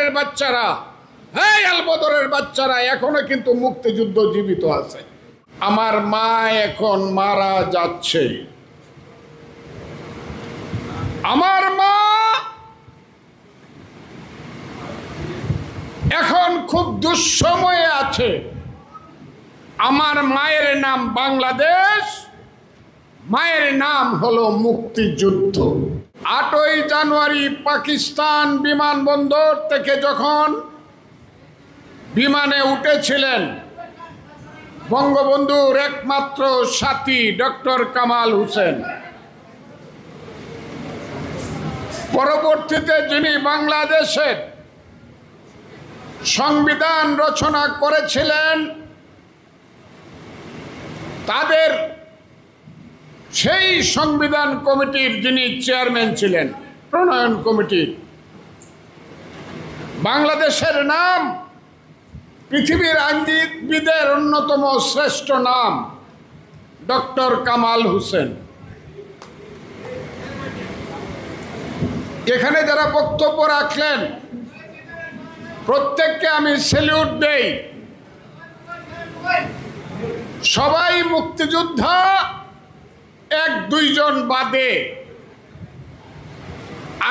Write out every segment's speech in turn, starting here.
বদরের বাচ্চারা, এই আল বদরের বাচ্চারা এখনো কিন্তু মুক্তিযুদ্ধ জীবিত আছে। আমার মা এখন মারা যাচ্ছে। আমার মা এখন খুব দুঃসময়ে আছে। আমার মায়ের নাম বাংলাদেশ, মায়ের নাম হলো মুক্তিযুদ্ধ। 8ই জানুয়ারি পাকিস্তান বিমানবন্দর থেকে যখন বিমানে উঠেছিলেন বঙ্গবন্ধুর একমাত্র সাথী ডক্টর কামাল হোসেন, পরবর্তীতে যিনি বাংলাদেশের সংবিধান রচনা করেছিলেন, তাদের সেই সংবিধান কমিটির যিনি চেয়ারম্যান ছিলেন, প্রণয়ন কমিটির, বাংলাদেশের নাম পৃথিবীর আইনবিদের অন্যতম শ্রেষ্ঠ নাম ডক্টর কামাল হোসেন। এখানে যারা বক্তব্য রাখলেন প্রত্যেককে আমি স্যালিউট দেই। সবাই মুক্তিযোদ্ধা, 1-2 জন বাদে।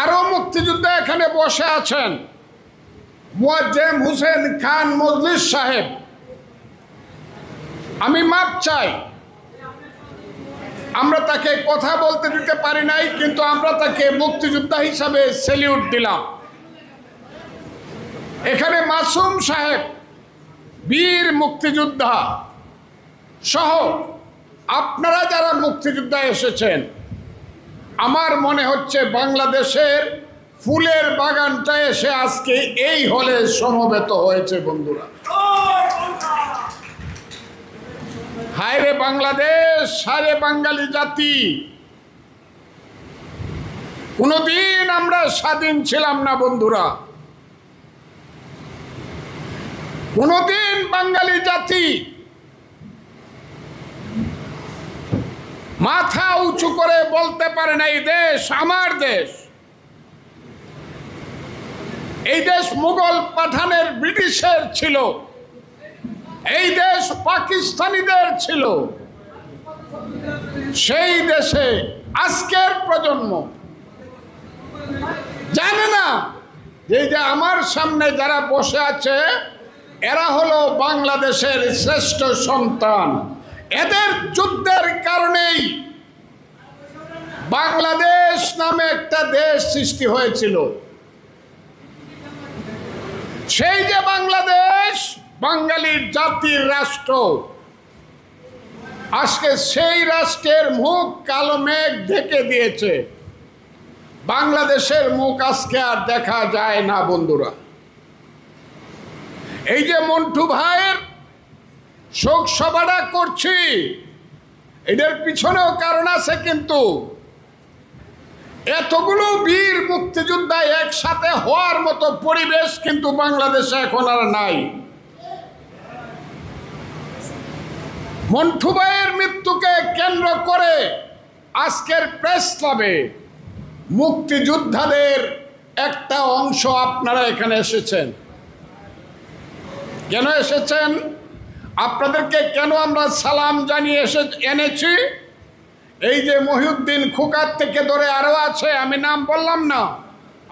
আরো মুক্তিযোদ্ধা এখানে বসে আছেন। মুয়াজ্জেম হোসেন খান মজলিস সাহেব, আমি মাপ চাই, আমরা তাকে কথা বলতে দিতে পারি নাই, কিন্তু আমরা তাকে মুক্তিযোদ্ধা হিসাবে স্যালিউট দিলাম। এখানে মাসুম সাহেব, বীর মুক্তিযোদ্ধা সহ আপনারা যারা মুক্তিযোদ্ধা এসেছেন, আমার মনে হচ্ছে বাংলাদেশের ফুলের বাগানটা এসে আজকে এই হলে সমবেত হয়েছে। বন্ধুরা, হায় রে বাংলাদেশ, হায় রে বাঙালি জাতি, কোনদিন আমরা স্বাধীন ছিলাম না বন্ধুরা। কোনদিন বাঙালি জাতি মাথা উঁচু করে বলতে পারে না এই দেশ আমার দেশ। এই দেশ মুঘল পাঠানের ব্রিটিশের ছিল, এই দেশ পাকিস্তানিদের ছিল। সেই দেশে আজকের প্রজন্ম জানে না যে আমার সামনে যারা বসে আছে এরা হলো বাংলাদেশের শ্রেষ্ঠ সন্তান। এদের যুদ্ধের কারণেই বাংলাদেশ নামে একটা দেশ সৃষ্টি হয়েছিল। সেই যে বাংলাদেশ বাঙালির জাতির রাষ্ট্র, আজকে সেই রাষ্ট্রের মুখ কালো মেঘ ঢেকে দিয়েছে। বাংলাদেশের মুখ আজকে আর দেখা যায় না বন্ধুরা। এই যে মন্টু ভাইয়ের শোক সভাটা করছি, এদের পিছনেও কারণ আছে, কিন্তু এতগুলো বীর মুক্তিযোদ্ধা একসাথে হওয়ার মতো পরিবেশ কিন্তু বাংলাদেশে এখন আর নাই। মন্টু ভাইয়ের মৃত্যুকে কেন্দ্র করে আজকের প্রেস ক্লাবে মুক্তিযোদ্ধাদের একটা অংশ আপনারা এখানে এসেছেন। কেন এসেছেন? আপনাদেরকে কেন আমরা সালাম জানিয়ে এনেছি? এই যে মহিউদ্দিন খোকার থেকে ধরে আরো আছে, আমি নাম বললাম না,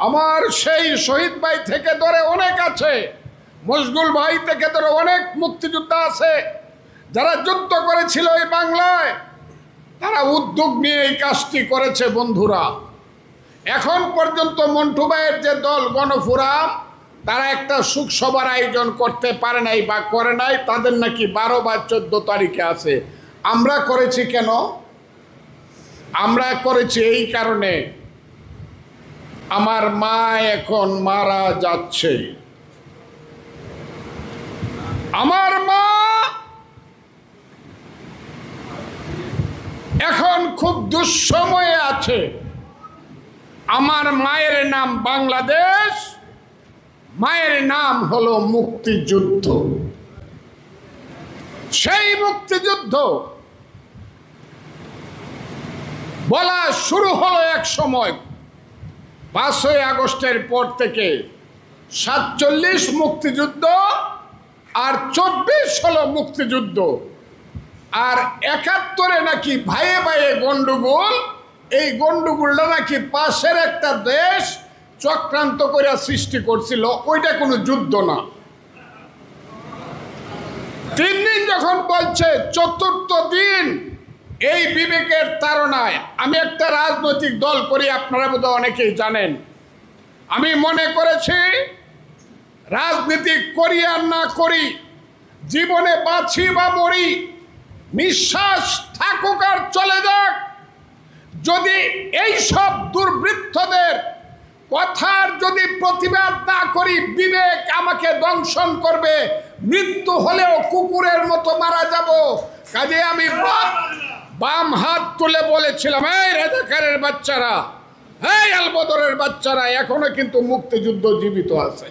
আমার সেই শহীদ ভাই থেকে ধরে অনেক আছে, মশগুল ভাই থেকে ধরে অনেক মুক্তিযোদ্ধা আছে যারা যুদ্ধ করেছিল এই বাংলায়। তারা উদ্যোগ নিয়ে এই কাজটি করেছে বন্ধুরা। এখন পর্যন্ত মন্টু ভাইয়ের যে দল গণফোরাম, তারা একটা সুখ সভার আয়োজন করতে পারে নাই বা করে নাই। তাদের নাকি 12 বা 14 তারিখে আছে। আমরা করেছি কেন? আমরা করেছি এই কারণে, আমার মা এখন মারা যাচ্ছে। আমার মা এখন খুব দুঃসময়ে আছে। আমার মায়ের নাম বাংলাদেশ, মায়ের নাম হলো মুক্তিযুদ্ধ। সেই মুক্তিযুদ্ধ বলা শুরু হলো এক সময় 5ই আগস্টের পর থেকে। 47 মুক্তিযুদ্ধ আর 24 হলো মুক্তিযুদ্ধ, আর 71-এ নাকি ভাইয়ে ভাইয়ে গন্ডগোল। এই গন্ডগোলটা নাকি পাশের একটা দেশ চক্রান্ত করে সৃষ্টি করছিল, ওইটা কোনো যুদ্ধ না। 3 দিন যখন বলছে, 4র্থ দিন এই বিবেকের তাড়নায় আমি একটা রাজনৈতিক দল করি, আপনারা বোধহয় অনেকেই জানেন। আমি মনে করেছি রাজনীতি করি আর না করি, জীবনে বাঁচি বা মরি, নিঃশ্বাস থাকুক আর চলে যাক, যদি এই সব দুর্বৃত্তদের কথার যদি প্রতিবাদ না করি, বিবেক আমাকে দংশন করবে, মৃত্যু হলেও কুকুরের মতো মারা যাব। কাজে আমি বাম হাত তুলে বলেছিলাম, এই রাজাকারের বাচ্চারা, এই আলবদরের বাচ্চারা, এখনো কিন্তু মুক্তিযুদ্ধ জীবিত আছে,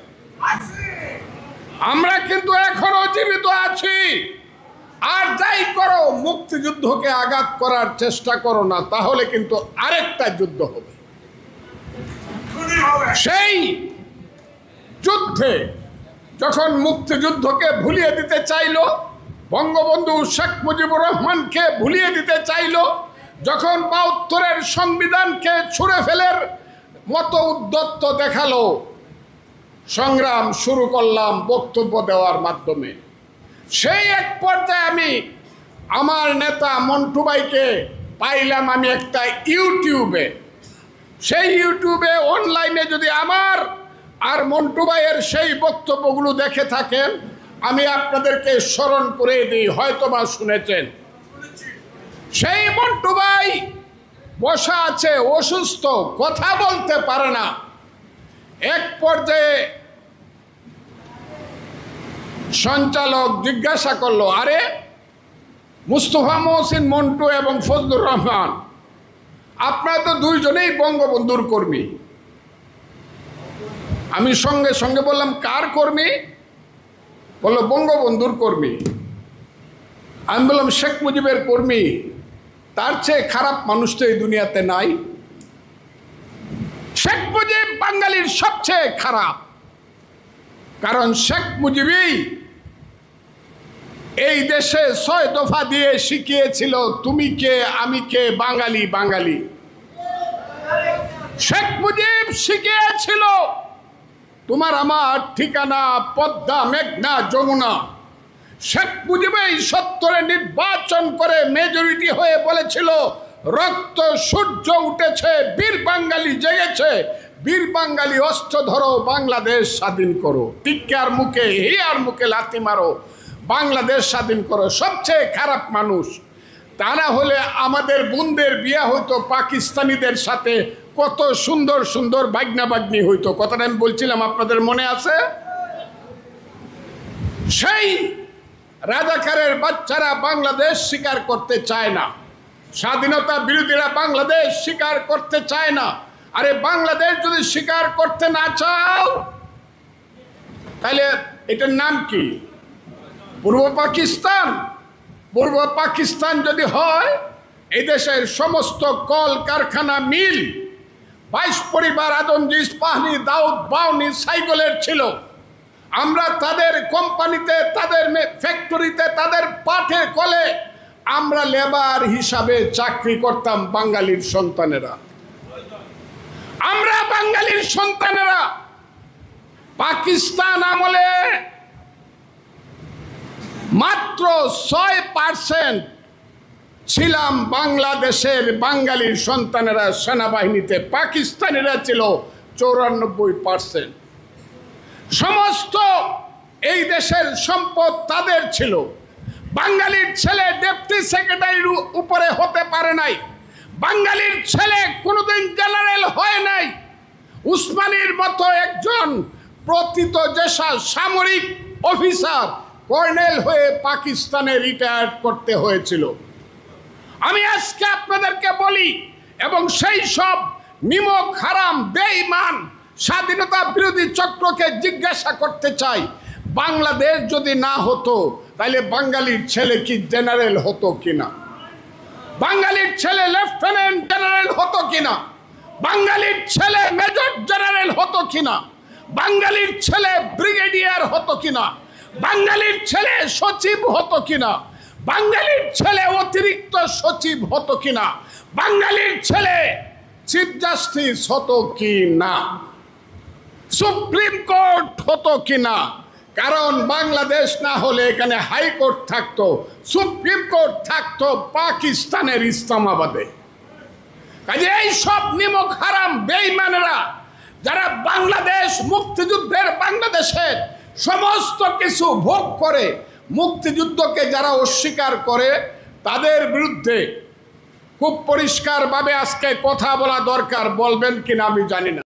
আমরা কিন্তু এখনো জীবিত আছি। আর যাই করো, মুক্তিযুদ্ধকে আঘাত করার চেষ্টা করো না, তাহলে কিন্তু আরেকটা যুদ্ধ হবে। সেই যুদ্ধে যখন মুক্তিযুদ্ধকে ভুলিয়ে দিতে চাইল, বঙ্গবন্ধু শেখ মুজিবুর রহমানকে ভুলিয়ে দিতে চাইল, যখন ৭২-এর সংবিধানকে ছুঁড়ে ফেলার মতো উদ্যত্ত দেখালো, সংগ্রাম শুরু করলাম বক্তব্য দেওয়ার মাধ্যমে। সেই এক পর্যায়ে আমি আমার নেতা মন্টু ভাইকে পাইলাম আমি একটা ইউটিউবে। সেই ইউটিউবে অনলাইনে যদি আমার আর মন্টু ভাইয়ের সেই বক্তব্যগুলো দেখে থাকেন, আমি আপনাদেরকে স্মরণ করে দিই, হয়তোবা শুনেছেন। সেই মন্টু ভাই বসা আছে, অসুস্থ, কথা বলতে পারে না। এক পর্যায়ে সঞ্চালক জিজ্ঞাসা করলো, আরে মুস্তফা মহসিন মন্টু এবং ফজলুর রহমান, আপনারা তো দুইজনেই বঙ্গবন্ধুর কর্মী। আমি সঙ্গে সঙ্গে বললাম, কার কর্মী? বললো বঙ্গবন্ধুর কর্মী। আমি বললাম, শেখ মুজিবের কর্মী, তার চেয়ে খারাপ মানুষ তো এই দুনিয়াতে নাই। শেখ মুজিব বাঙালির সবচেয়ে খারাপ, কারণ শেখ মুজিবই এই দেশে 6 দফা দিয়ে শিখিয়েছিল, তুমি কে আমি কে, বাঙালি বাঙালি। শেখ মুজিব শিখিয়েছিল তোমার আমার ঠিকানা পদ্মা, মেঘনা, যমুনা। শেখ মুজিবই 70-এ নির্বাচন করে মেজরিটি হয়ে বলেছিল, রক্ত সূর্য উঠেছে, বীর বাঙালি জেগেছে, বীর বাঙালি অস্ত্র ধরো, বাংলাদেশ স্বাধীন করো, টিক্কার মুখে হিয়ার মুখে লাথি মারো, বাংলাদেশ স্বাধীন করো। সবচেয়ে খারাপ মানুষ। তা না হলে আমাদের বোনদের বিয়ে হইতো পাকিস্তানিদের সাথে, কত সুন্দর সুন্দর বাগনা বাগনি হইতো। কথাটা আমি বলছিলাম, আপনাদের মনে আছে? সেই রাজাকারের বাচ্চারা বাংলাদেশ স্বীকার করতে চায় না, স্বাধীনতা বিরোধীরা বাংলাদেশ স্বীকার করতে চায় না। আরে বাংলাদেশ যদি স্বীকার করতে না চাও, তাহলে এটার নাম কি? পূর্ব পাকিস্তান। পূর্ব পাকিস্তান যদি হয়, এই দেশের সমস্ত কল কারখানা, মিল, 22 পরিবার আদমজি, ইস্পাহানি, দাউদ, বাউনি, সাইগলের ছিল। আমরা তাদের কোম্পানিতে, তাদের ফ্যাক্টরিতে, তাদের পাটে কলে আমরা লেবার হিসাবে চাকরি করতাম, বাঙালির সন্তানেরা। আমরা বাঙালির সন্তানেরা পাকিস্তান আমলে মাত্র 6% ছিলাম বাংলাদেশের বাঙালির সন্তানেরা সেনাবাহিনীতে। পাকিস্তানিরা ছিল 94%। সমস্ত এই দেশের সম্পদ তাদের ছিল। বাঙালির ছেলে ডেপুটি সেক্রেটারির উপরে হতে পারে নাই, বাঙালির ছেলে কোনোদিন জেনারেল হয় নাই। উসমানীর মতো একজন প্রথিত যেসা সামরিক অফিসার কর্নেল হয়ে পাকিস্তানে রিটায়ার করতে হয়েছিল। আমি আজকে আপনাদেরকে বলি, এবং সেই সব নিমক হারাম বেঈমান স্বাধীনতা বিরোধী চক্রকে জিজ্ঞাসা করতে চাই, বাংলাদেশ যদি না হতো, তাহলে বাঙালির ছেলে কি জেনারেল হতো কিনা? বাঙালির ছেলে লেফটেন্যান্ট জেনারেল হতো কিনা? বাঙালির ছেলে মেজর জেনারেল হতো কিনা? বাঙালির ছেলে ব্রিগেডিয়ার হতো কিনা, বাঙালির ছেলে সচিব হতো কিনা, বাঙালির ছেলে অতিরিক্ত সচিব হতো কিনা, বাঙালির ছেলে চিফ জাস্টিস হতো কি না, সুপ্রিম কোর্ট হতো কিনা। কারণ বাংলাদেশ না হলে এখানে হাইকোর্ট থাকতো, সুপ্রিম কোর্ট থাকতো পাকিস্তানের ইসলামাবাদে। কাজে এই সব নিমক হারাম বেঈমানেরা যারা বাংলাদেশ মুক্তিযুদ্ধের বাংলাদেশের সমস্ত কিছু ভোগ করে মুক্তিযুদ্ধকে যারা অস্বীকার করে, তাদের বিরুদ্ধে খুব পরিষ্কারভাবে আজকে কথা বলা দরকার। বলবেন কিনা আমি জানি না।